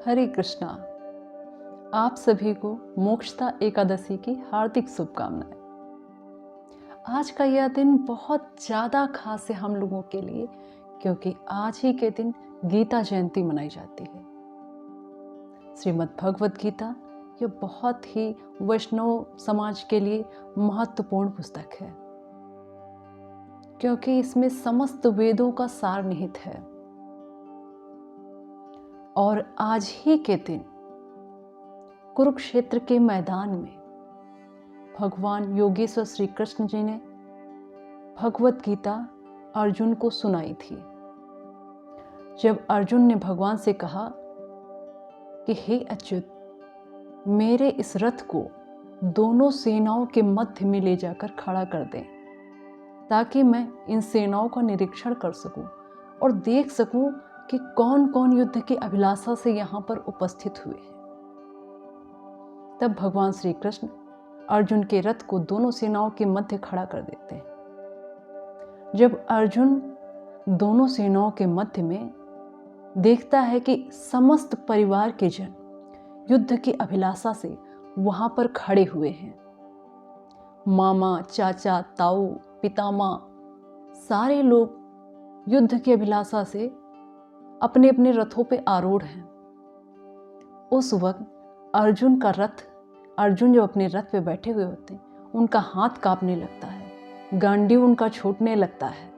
हरे कृष्णा। आप सभी को मोक्षदा एकादशी की हार्दिक शुभकामनाएं। आज का यह दिन बहुत ज़्यादा खास है हम लोगों के लिए, क्योंकि आज ही के दिन गीता जयंती मनाई जाती है। श्रीमद् भगवत गीता यह बहुत ही वैष्णव समाज के लिए महत्वपूर्ण पुस्तक है, क्योंकि इसमें समस्त वेदों का सार निहित है। और आज ही के दिन कुरुक्षेत्र के मैदान में भगवान योगेश्वर श्री कृष्ण जी ने भगवत गीता अर्जुन को सुनाई थी। जब अर्जुन ने भगवान से कहा कि हे अच्युत, मेरे इस रथ को दोनों सेनाओं के मध्य में ले जाकर खड़ा कर दें, ताकि मैं इन सेनाओं का निरीक्षण कर सकूं और देख सकूं कि कौन कौन युद्ध की अभिलाषा से यहाँ पर उपस्थित हुए हैं। तब भगवान श्री कृष्ण अर्जुन के रथ को दोनों सेनाओं के मध्य खड़ा कर देते हैं। जब अर्जुन दोनों सेनाओं के मध्य में देखता है कि समस्त परिवार के जन युद्ध की अभिलाषा से वहां पर खड़े हुए हैं, मामा, चाचा, ताऊ, पितामह, सारे लोग युद्ध की अभिलाषा से अपने अपने रथों पे आरूढ़ हैं। उस वक्त अर्जुन जो अपने रथ पे बैठे हुए होते हैं, उनका हाथ कांपने लगता है, गांडीव उनका छूटने लगता है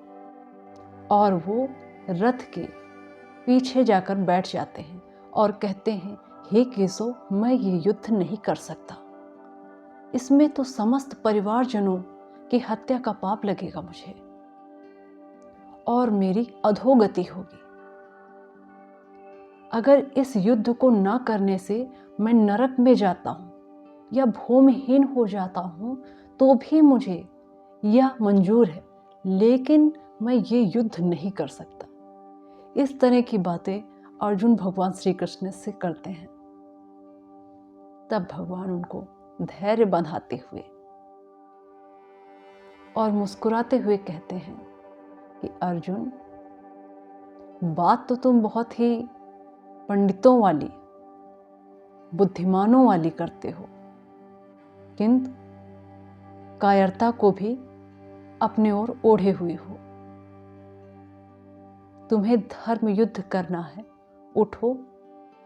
और वो रथ के पीछे जाकर बैठ जाते हैं और कहते हैं, हे केशव, मैं ये युद्ध नहीं कर सकता। इसमें तो समस्त परिवारजनों की हत्या का पाप लगेगा मुझे और मेरी अधोगति होगी। अगर इस युद्ध को ना करने से मैं नरक में जाता हूँ या भूमिहीन हो जाता हूँ तो भी मुझे यह मंजूर है, लेकिन मैं ये युद्ध नहीं कर सकता। इस तरह की बातें अर्जुन भगवान श्री कृष्ण से करते हैं। तब भगवान उनको धैर्य बंधाते हुए और मुस्कुराते हुए कहते हैं कि अर्जुन, बात तो तुम बहुत ही पंडितों वाली, बुद्धिमानों वाली करते हो, किंतु कायरता को भी अपने ओर ओढ़े हुए हो। तुम्हें धर्म युद्ध करना है, उठो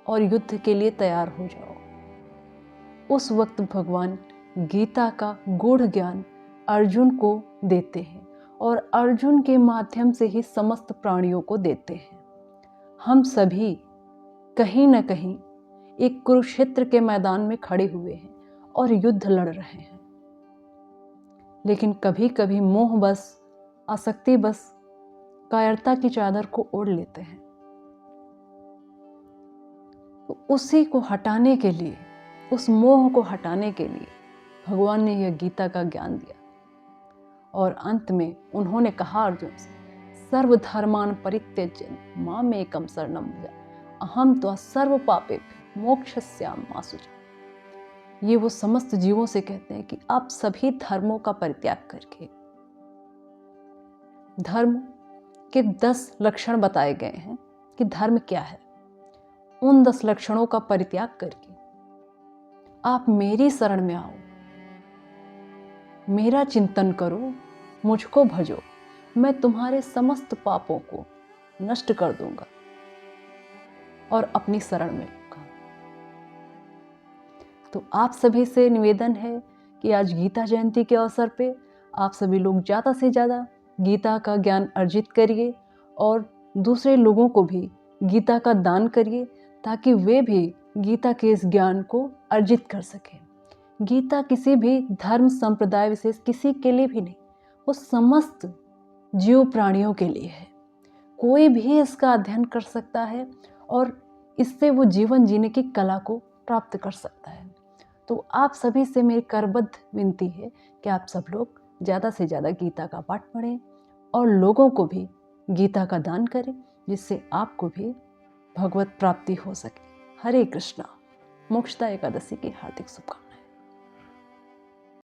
और युद्ध के लिए तैयार हो जाओ। उस वक्त भगवान गीता का गूढ़ ज्ञान अर्जुन को देते हैं और अर्जुन के माध्यम से ही समस्त प्राणियों को देते हैं। हम सभी कहीं न कहीं एक कुरुक्षेत्र के मैदान में खड़े हुए हैं और युद्ध लड़ रहे हैं, लेकिन कभी कभी मोह बस, आसक्ति बस कायरता की चादर को ओढ़ लेते हैं। तो उसी को हटाने के लिए, उस मोह को हटाने के लिए भगवान ने यह गीता का ज्ञान दिया और अंत में उन्होंने कहा अर्जुन से, सर्वधर्मान परित्यज्य मामेकं शरणं व्रज अहम त्वा सर्व पापेभ्यो मोक्षयिष्यामि मा शुचि। ये वो समस्त जीवों से कहते हैं कि आप सभी धर्मों का परित्याग करके, धर्म के 10 लक्षण बताए गए हैं कि धर्म क्या है, उन 10 लक्षणों का परित्याग करके आप मेरी शरण में आओ, मेरा चिंतन करो, मुझको भजो, मैं तुम्हारे समस्त पापों को नष्ट कर दूंगा और अपनी शरण में लूंगा। तो आप सभी से निवेदन है कि आज गीता जयंती के अवसर पे आप सभी लोग ज़्यादा से ज़्यादा गीता का ज्ञान अर्जित करिए और दूसरे लोगों को भी गीता का दान करिए, ताकि वे भी गीता के इस ज्ञान को अर्जित कर सकें। गीता किसी भी धर्म संप्रदाय विशेष किसी के लिए भी नहीं, वो समस्त जीव प्राणियों के लिए है। कोई भी इसका अध्ययन कर सकता है और इससे वो जीवन जीने की कला को प्राप्त कर सकता है। तो आप सभी से मेरी करबद्ध विनती है कि आप सब लोग ज़्यादा से ज़्यादा गीता का पाठ पढ़ें और लोगों को भी गीता का दान करें, जिससे आपको भी भगवत प्राप्ति हो सके। हरे कृष्णा। मोक्षदा एकादशी की हार्दिक शुभकामनाएं।